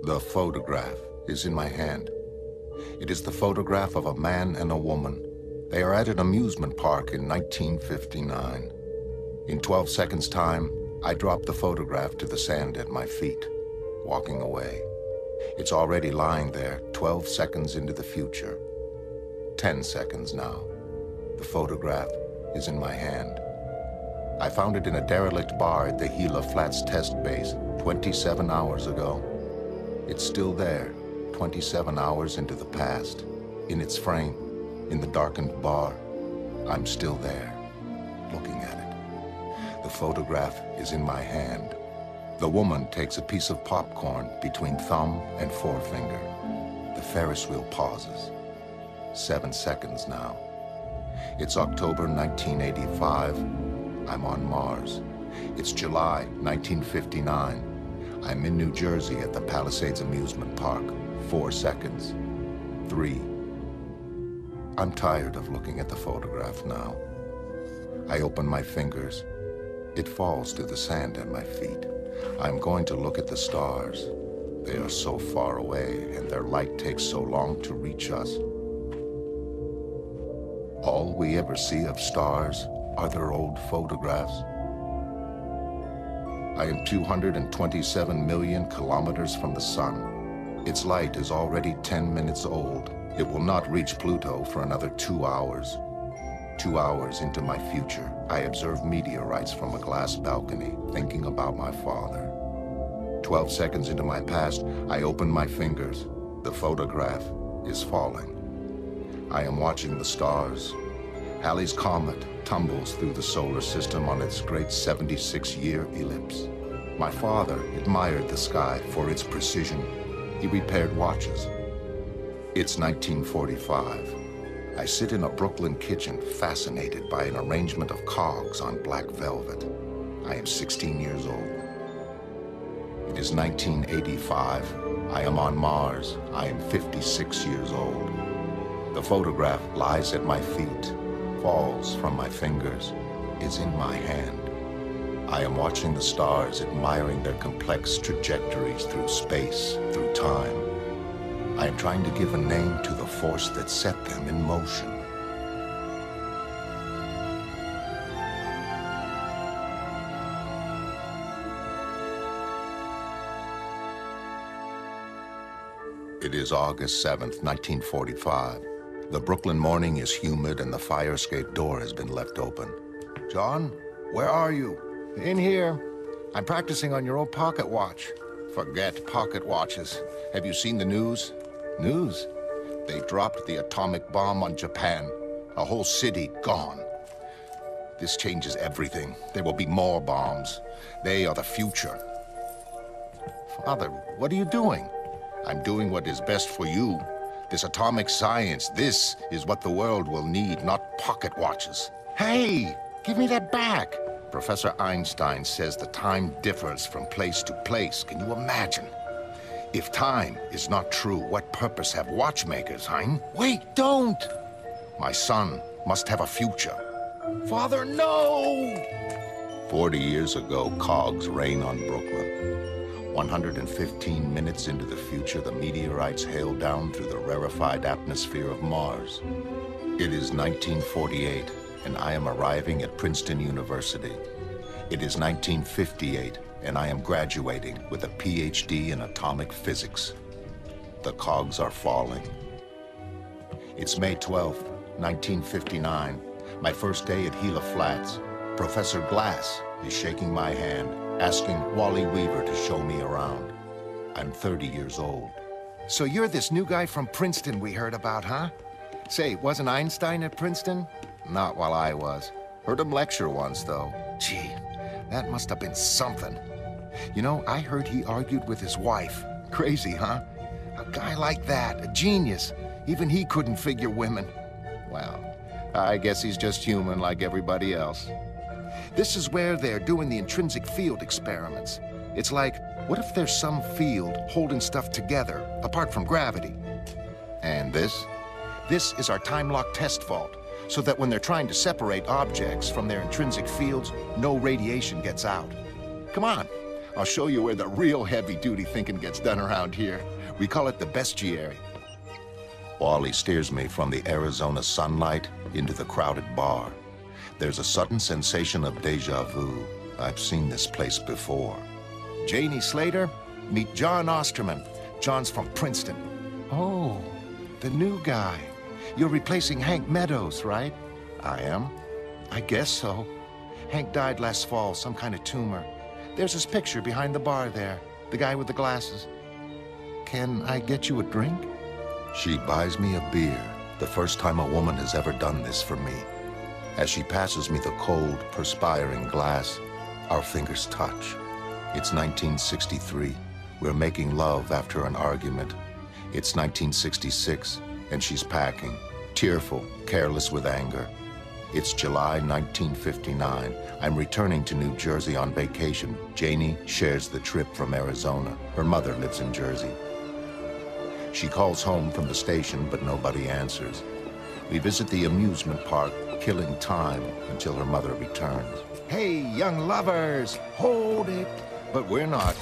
The photograph is in my hand. It is the photograph of a man and a woman. They are at an amusement park in 1959. In 12 seconds' time, I drop the photograph to the sand at my feet, walking away. It's already lying there, 12 seconds into the future. 10 seconds now. The photograph is in my hand. I found it in a derelict bar at the Gila Flats test base 27 hours ago. It's still there, 27 hours into the past. In its frame, in the darkened bar, I'm still there, looking at it. The photograph is in my hand. The woman takes a piece of popcorn between thumb and forefinger. The Ferris wheel pauses. 7 seconds now. It's October 1985. I'm on Mars. It's July 1959. I'm in New Jersey at the Palisades Amusement Park. 4 seconds. 3. I'm tired of looking at the photograph now. I open my fingers. It falls to the sand at my feet. I'm going to look at the stars. They are so far away, and their light takes so long to reach us. All we ever see of stars are their old photographs. I am 227 million kilometers from the sun. Its light is already 10 minutes old. It will not reach Pluto for another 2 hours. 2 hours into my future, I observe meteorites from a glass balcony, thinking about my father. 12 seconds into my past, I open my fingers. The photograph is falling. I am watching the stars. Halley's Comet tumbles through the solar system on its great 76-year ellipse. My father admired the sky for its precision. He repaired watches. It's 1945. I sit in a Brooklyn kitchen, fascinated by an arrangement of cogs on black velvet. I am 16 years old. It is 1985. I am on Mars. I am 56 years old. The photograph lies at my feet, falls from my fingers, is in my hand. I am watching the stars, admiring their complex trajectories through space, through time. I am trying to give a name to the force that set them in motion. It is August 7th, 1945. The Brooklyn morning is humid and the fire escape door has been left open. John, where are you? In here. I'm practicing on your old pocket watch. Forget pocket watches. Have you seen the news? News? They dropped the atomic bomb on Japan. A whole city gone. This changes everything. There will be more bombs. They are the future. Father, what are you doing? I'm doing what is best for you. This atomic science, this is what the world will need, not pocket watches. Hey, give me that back. Professor Einstein says the time differs from place to place. Can you imagine? If time is not true, what purpose have watchmakers, hein? Wait, don't! My son must have a future. Father, no! 40 years ago, cogs rain on Brooklyn. 115 minutes into the future, the meteorites hail down through the rarefied atmosphere of Mars. It is 1948, and I am arriving at Princeton University. It is 1958, and I am graduating with a PhD in atomic physics. The cogs are falling. It's May 12th, 1959, my first day at Gila Flats. Professor Glass is shaking my hand, asking Wally Weaver to show me around. I'm 30 years old. So you're this new guy from Princeton we heard about, huh? Say, wasn't Einstein at Princeton? Not while I was. Heard him lecture once, though. Gee, that must have been something. You know, I heard he argued with his wife. Crazy, huh? A guy like that, a genius. Even he couldn't figure women. Well, I guess he's just human like everybody else. This is where they're doing the intrinsic field experiments. It's like, what if there's some field holding stuff together, apart from gravity? And this? This is our time-lock test vault, so that when they're trying to separate objects from their intrinsic fields, no radiation gets out. Come on, I'll show you where the real heavy-duty thinking gets done around here. We call it the bestiary. Wally steers me from the Arizona sunlight into the crowded bar. There's a sudden sensation of déjà vu. I've seen this place before. Janie Slater, meet John Osterman. John's from Princeton. Oh, the new guy. You're replacing Hank Meadows, right? I am. I guess so. Hank died last fall, some kind of tumor. There's his picture behind the bar there, the guy with the glasses. Can I get you a drink? She buys me a beer, the first time a woman has ever done this for me. As she passes me the cold, perspiring glass, our fingers touch. It's 1963. We're making love after an argument. It's 1966, and she's packing, tearful, careless with anger. It's July 1959. I'm returning to New Jersey on vacation. Janie shares the trip from Arizona. Her mother lives in Jersey. She calls home from the station, but nobody answers. We visit the amusement park, killing time until her mother returns. Hey, young lovers, hold it. But we're not.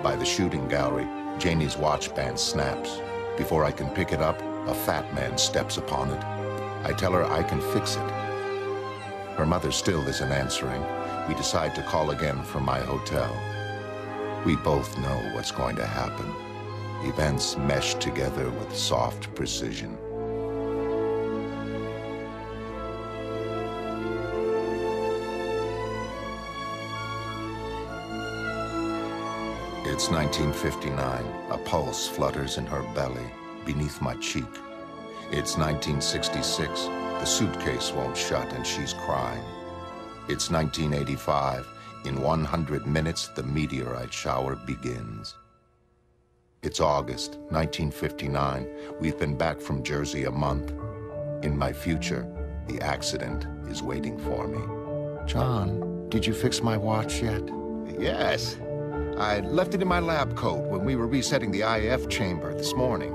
By the shooting gallery, Janie's watch band snaps. Before I can pick it up, a fat man steps upon it. I tell her I can fix it. Her mother still isn't answering. We decide to call again from my hotel. We both know what's going to happen. Events mesh together with soft precision. It's 1959. A pulse flutters in her belly, beneath my cheek. It's 1966. The suitcase won't shut and she's crying. It's 1985. In 100 minutes, the meteorite shower begins. It's August 1959. We've been back from Jersey a month. In my future, the accident is waiting for me. John, did you fix my watch yet? Yes. I left it in my lab coat when we were resetting the IF chamber this morning.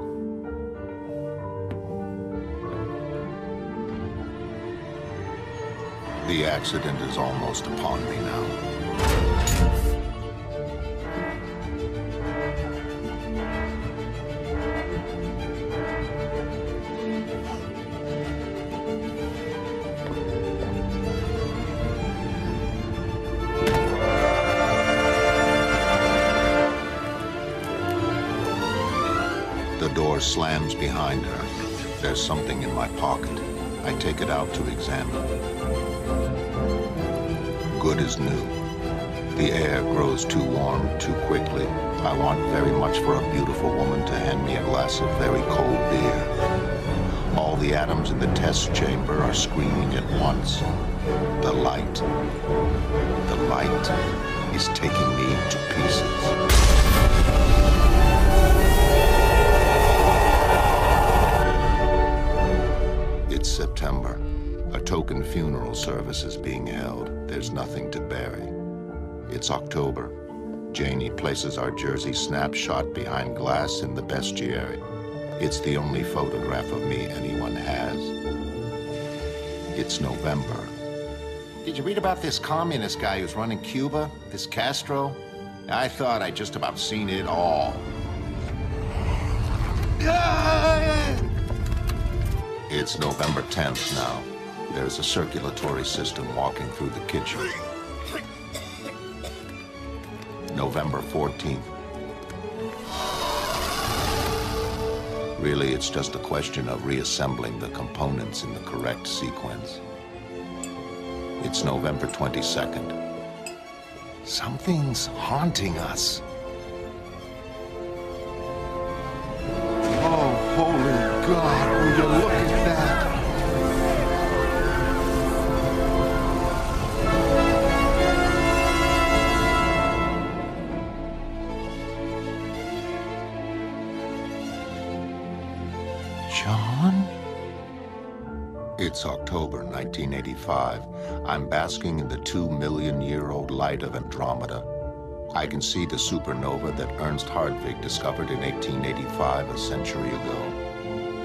The accident is almost upon me now. The door slams behind her. There's something in my pocket. I take it out to examine. Good as new. The air grows too warm too quickly. I want very much for a beautiful woman to hand me a glass of very cold beer. All the atoms in the test chamber are screaming at once. The light is taking me to pieces. It's September. A token funeral service is being held. There's nothing to bury. It's October. Janie places our Jersey snapshot behind glass in the bestiary. It's the only photograph of me anyone has. It's November. Did you read about this communist guy who's running Cuba? This Castro? I thought I'd just about seen it all. It's November 10th now. There's a circulatory system walking through the kitchen. November 14th. Really, it's just a question of reassembling the components in the correct sequence. It's November 22nd. Something's haunting us. Oh, holy God, will you look at that? John? It's October 1985. I'm basking in the 2-million-year-old light of Andromeda. I can see the supernova that Ernst Hartwig discovered in 1885, a century ago.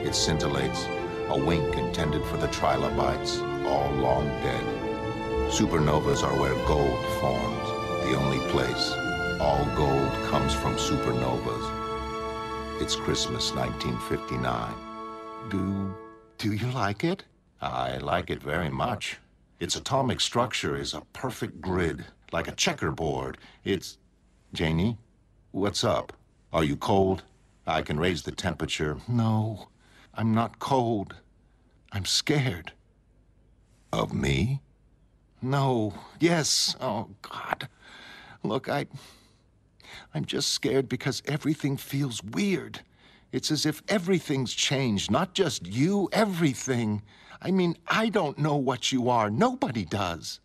It scintillates, A wink intended for the trilobites, all long dead. Supernovas are where gold forms, the only place. All gold comes from supernovas. It's Christmas 1959. Do you like it? I like it very much. Its atomic structure is a perfect grid, like a checkerboard. It's... Janie, what's up? Are you cold? I can raise the temperature. No, I'm not cold. I'm scared. Of me? No. Yes. Oh, God. Look, I'm just scared because everything feels weird. It's as if everything's changed, not just you, everything. I mean, I don't know what you are. Nobody does.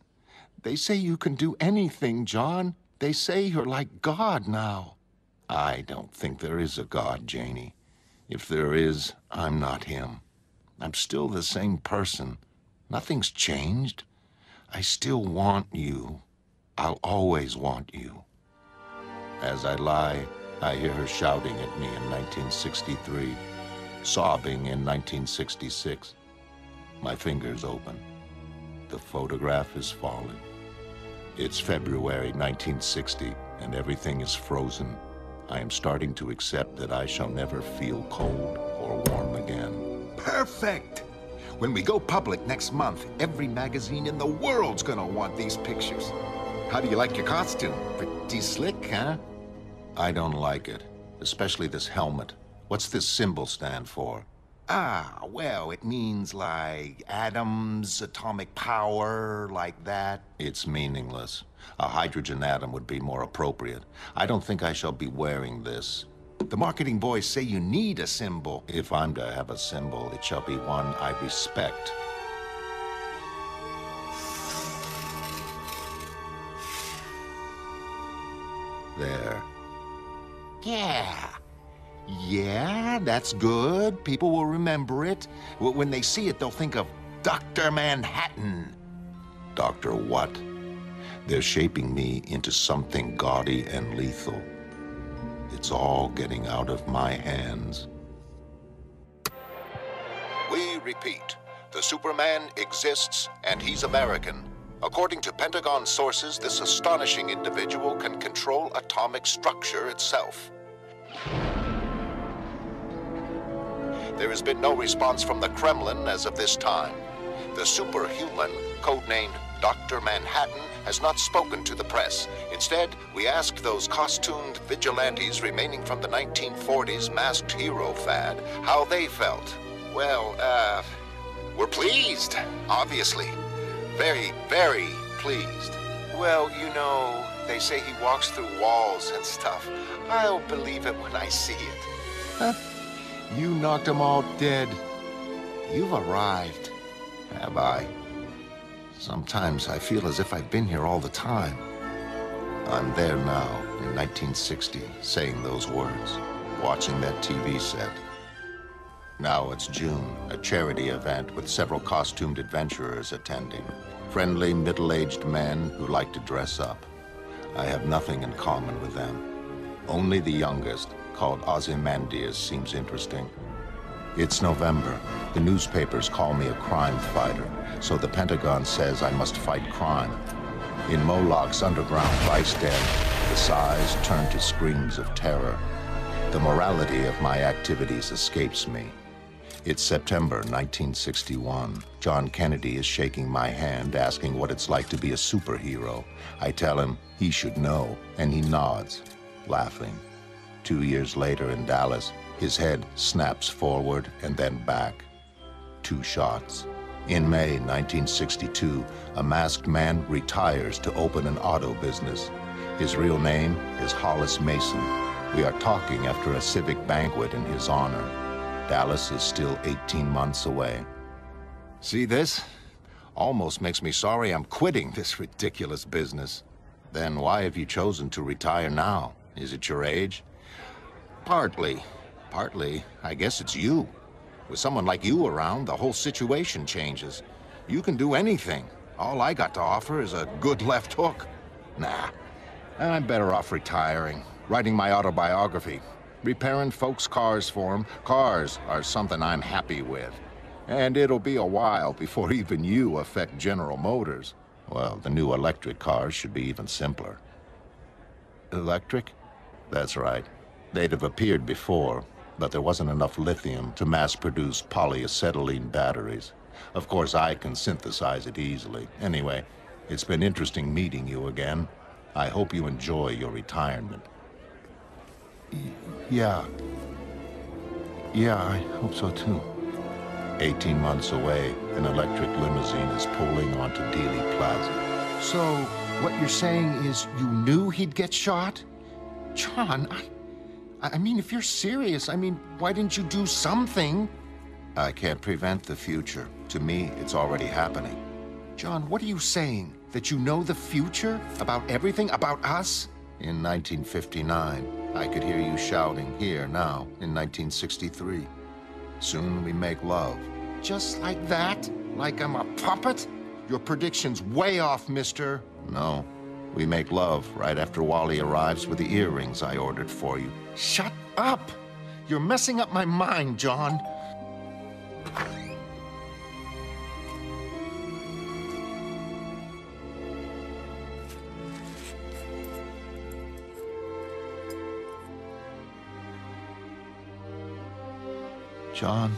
They say you can do anything, John. They say you're like God now. I don't think there is a God, Janie. If there is, I'm not him. I'm still the same person. Nothing's changed. I still want you. I'll always want you. As I lie, I hear her shouting at me in 1963, sobbing in 1966. My fingers open. The photograph is falling. It's February 1960, and everything is frozen. I am starting to accept that I shall never feel cold or warm again. Perfect! When we go public next month, every magazine in the world's gonna want these pictures. How do you like your costume? Pretty slick, huh? I don't like it, especially this helmet. What's this symbol stand for? Ah, well, it means like atoms, atomic power, like that. It's meaningless. A hydrogen atom would be more appropriate. I don't think I shall be wearing this. The marketing boys say you need a symbol. If I'm to have a symbol, it shall be one I respect. There. Yeah, that's good. People will remember it. When they see it, they'll think of Dr. Manhattan. Dr. what? They're shaping me into something gaudy and lethal. It's all getting out of my hands. We repeat, the Superman exists, and he's American. According to Pentagon sources, this astonishing individual can control atomic structure itself. There has been no response from the Kremlin as of this time. The superhuman, codenamed Dr. Manhattan, has not spoken to the press. Instead, we asked those costumed vigilantes remaining from the 1940s masked hero fad how they felt. Well, we're pleased, obviously. Very, very pleased. Well, you know, they say he walks through walls and stuff. I'll believe it when I see it. You knocked them all dead. You've arrived. Have I? Sometimes I feel as if I've been here all the time. I'm there now, in 1960, saying those words, watching that TV set. Now it's June, a charity event with several costumed adventurers attending. Friendly, middle-aged men who like to dress up. I have nothing in common with them. Only the youngest, called Ozymandias, seems interesting. It's November. The newspapers call me a crime fighter, so the Pentagon says I must fight crime. In Moloch's underground vice den, the sighs turn to screams of terror. The morality of my activities escapes me. It's September 1961. John Kennedy is shaking my hand, asking what it's like to be a superhero. I tell him he should know, and he nods, laughing. 2 years later in Dallas, his head snaps forward and then back. 2 shots. In May 1962, a masked man retires to open an auto business. His real name is Hollis Mason. We are talking after a civic banquet in his honor. Dallas is still 18 months away. See this? Almost makes me sorry I'm quitting this ridiculous business. Then why have you chosen to retire now? Is it your age? Partly. Partly, I guess it's you. With someone like you around, the whole situation changes. You can do anything. All I got to offer is a good left hook. Nah, I'm better off retiring, writing my autobiography, repairing folks' cars for them. Cars are something I'm happy with. And it'll be a while before even you affect General Motors. Well, the new electric cars should be even simpler. Electric? That's right. They'd have appeared before, but there wasn't enough lithium to mass-produce polyacetylene batteries. Of course, I can synthesize it easily. Anyway, it's been interesting meeting you again. I hope you enjoy your retirement. Yeah. Yeah, I hope so too. 18 months away, an electric limousine is pulling onto Dealey Plaza. So, what you're saying is you knew he'd get shot? John, I mean, if you're serious, I mean, why didn't you do something? I can't prevent the future. To me, it's already happening. John, what are you saying? That you know the future? About everything? About us? In 1959, I could hear you shouting here now, in 1963. Soon we make love. Just like that? Like I'm a puppet? Your prediction's way off, mister. No. We make love right after Wally arrives with the earrings I ordered for you. Shut up! You're messing up my mind, John. John,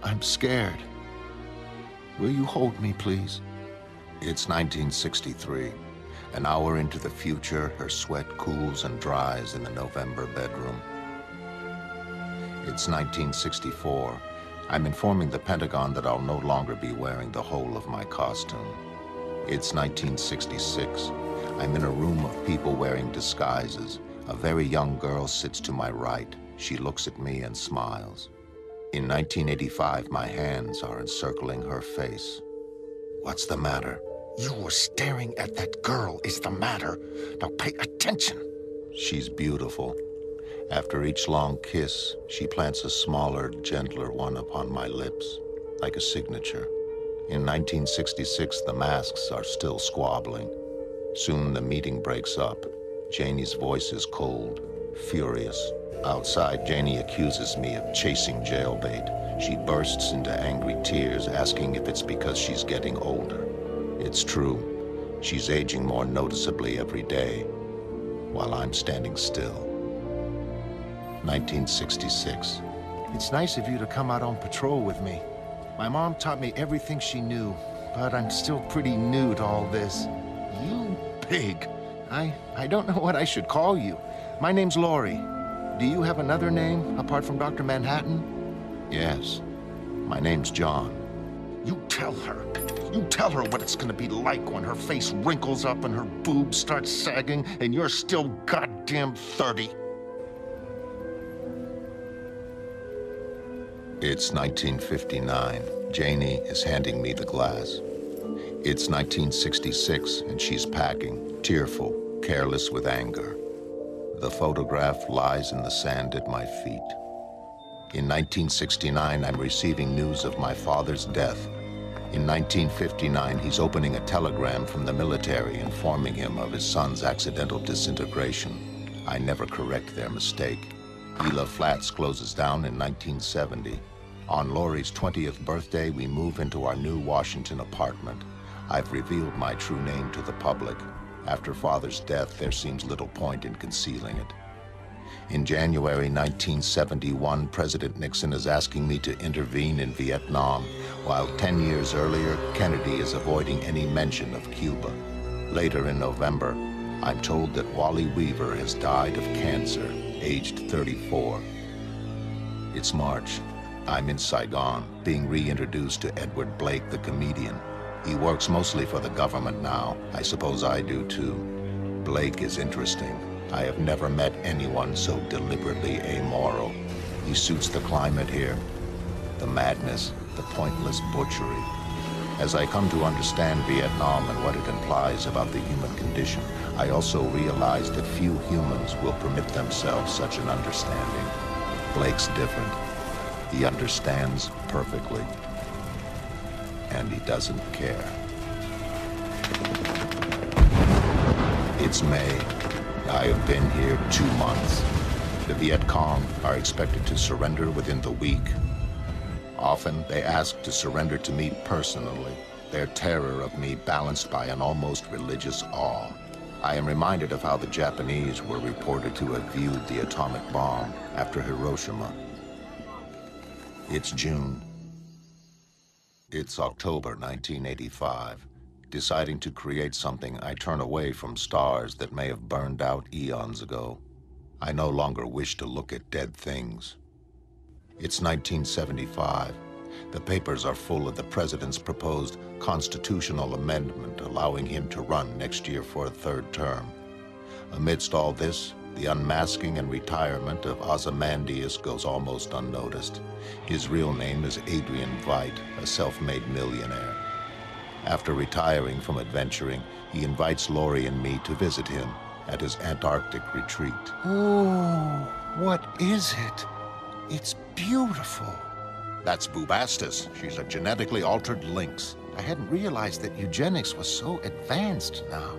I'm scared. Will you hold me, please? It's 1963. An hour into the future, her sweat cools and dries in the November bedroom. It's 1964. I'm informing the Pentagon that I'll no longer be wearing the whole of my costume. It's 1966. I'm in a room of people wearing disguises. A very young girl sits to my right. She looks at me and smiles. In 1985, my hands are encircling her face. What's the matter? You were staring at that girl is the matter. Now pay attention. She's beautiful. After each long kiss, she plants a smaller, gentler one upon my lips, like a signature. In 1966, the masks are still squabbling. Soon the meeting breaks up. Janie's voice is cold, furious. Outside, Janie accuses me of chasing jailbait. She bursts into angry tears, asking if it's because she's getting older. It's true. She's aging more noticeably every day, while I'm standing still. 1966. It's nice of you to come out on patrol with me. My mom taught me everything she knew, but I'm still pretty new to all this. You pig. I don't know what I should call you. My name's Laurie. Do you have another name, apart from Dr. Manhattan? Yes. My name's John. You tell her. You tell her what it's gonna be like when her face wrinkles up and her boobs start sagging and you're still goddamn 30. It's 1959. Janie is handing me the glass. It's 1966 and she's packing, tearful, careless with anger. The photograph lies in the sand at my feet. In 1969, I'm receiving news of my father's death. In 1959, he's opening a telegram from the military informing him of his son's accidental disintegration. I never correct their mistake. Gila Flats closes down in 1970. On Laurie's 20th birthday, we move into our new Washington apartment. I've revealed my true name to the public. After Father's death, there seems little point in concealing it. In January 1971, President Nixon is asking me to intervene in Vietnam, while 10 years earlier, Kennedy is avoiding any mention of Cuba. Later in November, I'm told that Wally Weaver has died of cancer, aged 34. It's March. I'm in Saigon, being reintroduced to Edward Blake, the comedian. He works mostly for the government now. I suppose I do too. Blake is interesting. I have never met anyone so deliberately amoral. He suits the climate here. The madness, the pointless butchery. As I come to understand Vietnam and what it implies about the human condition, I also realize that few humans will permit themselves such an understanding. Blake's different. He understands perfectly. And he doesn't care. It's May. I have been here 2 months. The Viet Cong are expected to surrender within the week. Often, they ask to surrender to me personally, their terror of me balanced by an almost religious awe. I am reminded of how the Japanese were reported to have viewed the atomic bomb after Hiroshima. It's June. It's October 1985. Deciding to create something, I turn away from stars that may have burned out eons ago. I no longer wish to look at dead things. It's 1975. The papers are full of the president's proposed constitutional amendment allowing him to run next year for a third term. Amidst all this, the unmasking and retirement of Ozymandias goes almost unnoticed. His real name is Adrian Veidt, a self-made millionaire. After retiring from adventuring, he invites Laurie and me to visit him at his Antarctic retreat. Oh, what is it? It's beautiful. That's Bubastis. She's a genetically altered lynx. I hadn't realized that eugenics was so advanced now.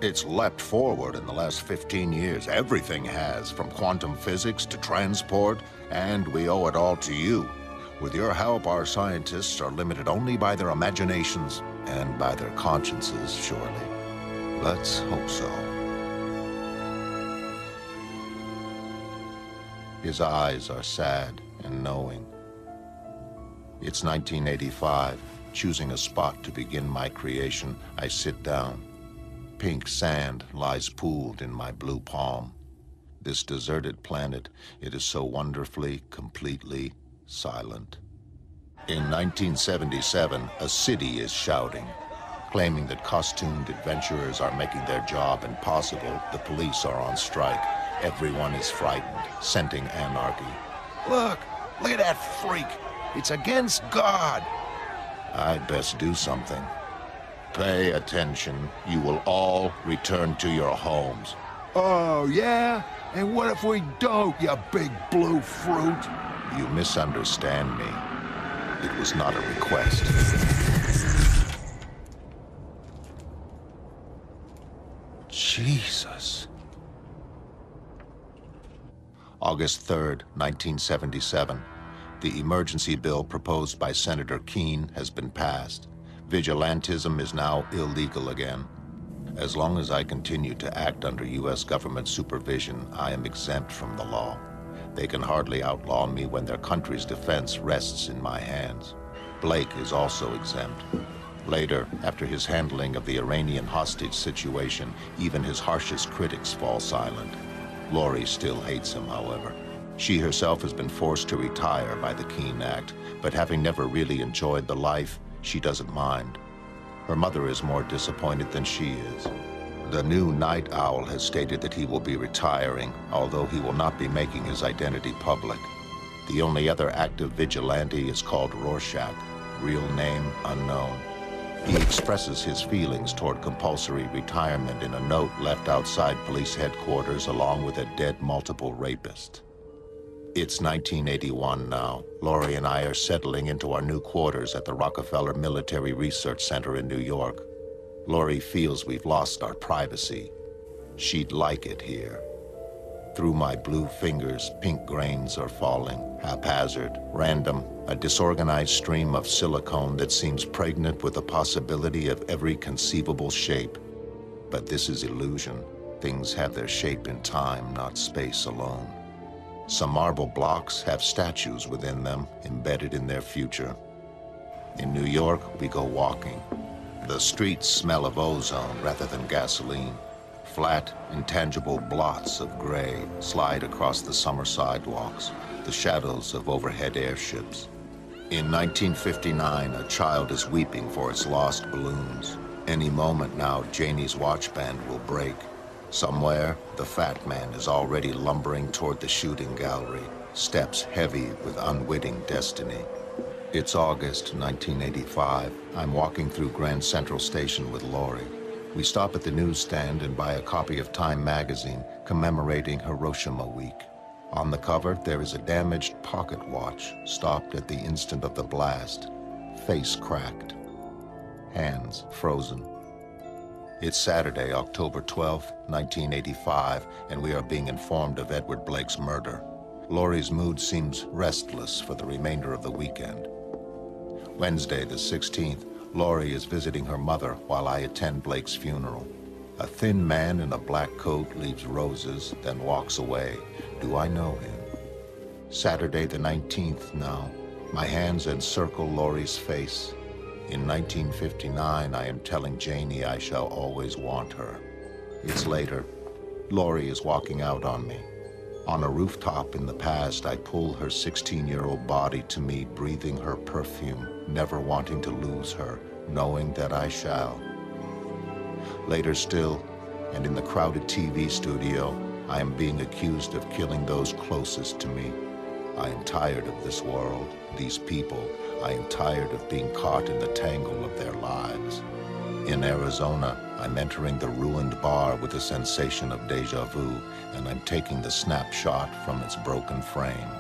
It's leapt forward in the last 15 years. Everything has, from quantum physics to transport, and we owe it all to you. With your help, our scientists are limited only by their imaginations and by their consciences, surely. Let's hope so. His eyes are sad and knowing. It's 1985. Choosing a spot to begin my creation, I sit down. Pink sand lies pooled in my blue palm. This deserted planet, it is so wonderfully, completely silent. In 1977, a city is shouting. Claiming that costumed adventurers are making their job impossible, the police are on strike. Everyone is frightened, scenting anarchy. Look at that freak. It's against God. I'd best do something. Pay attention. You will all return to your homes. Oh, yeah? And what if we don't, you big blue fruit? You misunderstand me. It was not a request. Jesus. August 3rd, 1977. The emergency bill proposed by Senator Keene has been passed. Vigilantism is now illegal again. As long as I continue to act under U.S. government supervision, I am exempt from the law. They can hardly outlaw me when their country's defense rests in my hands. Blake is also exempt. Later, after his handling of the Iranian hostage situation, even his harshest critics fall silent. Laurie still hates him, however. She herself has been forced to retire by the Keene Act, but having never really enjoyed the life, she doesn't mind. Her mother is more disappointed than she is. The new Night Owl has stated that he will be retiring, although he will not be making his identity public. The only other active vigilante is called Rorschach, real name unknown. He expresses his feelings toward compulsory retirement in a note left outside police headquarters along with a dead multiple rapist. It's 1981 now. Laurie and I are settling into our new quarters at the Rockefeller Military Research Center in New York. Laurie feels we've lost our privacy. She'd like it here. Through my blue fingers, pink grains are falling, haphazard, random, a disorganized stream of silicone that seems pregnant with the possibility of every conceivable shape. But this is illusion. Things have their shape in time, not space alone. Some marble blocks have statues within them, embedded in their future. In New York, we go walking. The streets smell of ozone rather than gasoline. Flat, intangible blots of gray slide across the summer sidewalks, the shadows of overhead airships. In 1959, a child is weeping for its lost balloons. Any moment now, Janie's watch band will break. Somewhere, the fat man is already lumbering toward the shooting gallery, steps heavy with unwitting destiny. It's August 1985. I'm walking through Grand Central Station with Laurie. We stop at the newsstand and buy a copy of Time magazine commemorating Hiroshima Week. On the cover, there is a damaged pocket watch, stopped at the instant of the blast, face cracked, hands frozen. It's Saturday, October 12, 1985, and we are being informed of Edward Blake's murder. Laurie's mood seems restless for the remainder of the weekend. Wednesday, the 16th, Laurie is visiting her mother while I attend Blake's funeral. A thin man in a black coat leaves roses, then walks away. Do I know him? Saturday, the 19th now. My hands encircle Laurie's face. In 1959, I am telling Janie I shall always want her. It's later. Laurie is walking out on me. On a rooftop in the past, I pull her 16-year-old body to me, breathing her perfume, never wanting to lose her, knowing that I shall. Later still, and in the crowded TV studio, I am being accused of killing those closest to me. I am tired of this world, these people. I am tired of being caught in the tangle of their lives. In Arizona, I'm entering the ruined bar with a sensation of deja vu, and I'm taking the snapshot from its broken frame.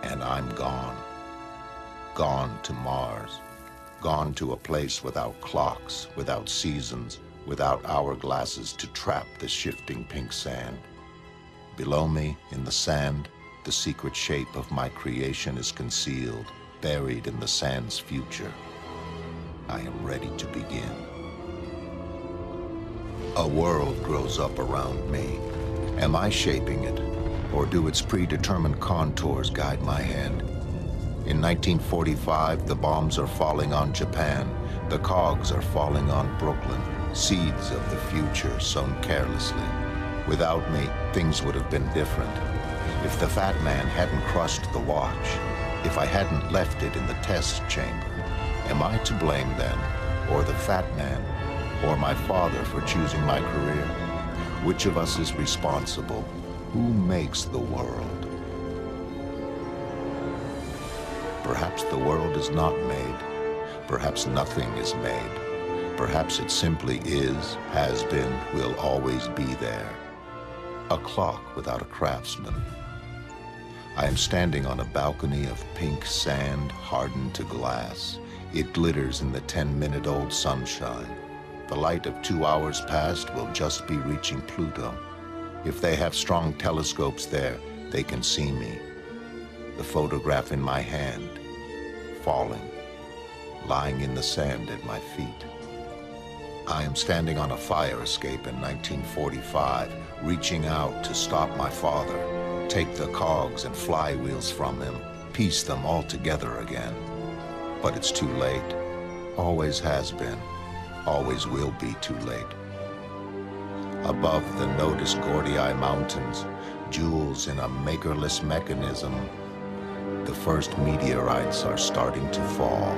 And I'm gone. Gone to Mars. Gone to a place without clocks, without seasons, without hourglasses to trap the shifting pink sand. Below me, in the sand, the secret shape of my creation is concealed, buried in the sand's future. I am ready to begin. A world grows up around me. Am I shaping it, or do its predetermined contours guide my hand? In 1945, the bombs are falling on Japan. The cogs are falling on Brooklyn, seeds of the future sown carelessly. Without me, things would have been different. If the fat man hadn't crushed the watch, if I hadn't left it in the test chamber, am I to blame then, or the fat man, or my father for choosing my career? Which of us is responsible? Who makes the world? Perhaps the world is not made. Perhaps nothing is made. Perhaps it simply is, has been, will always be there. A clock without a craftsman. I am standing on a balcony of pink sand hardened to glass. It glitters in the 10-minute-old sunshine. The light of 2 hours past will just be reaching Pluto. If they have strong telescopes there, they can see me. The photograph in my hand, falling, lying in the sand at my feet. I am standing on a fire escape in 1945, reaching out to stop my father, take the cogs and flywheels from him, piece them all together again. But it's too late. Always has been. Always will be too late. Above the Notus Gordiae Mountains, jewels in a makerless mechanism, the first meteorites are starting to fall.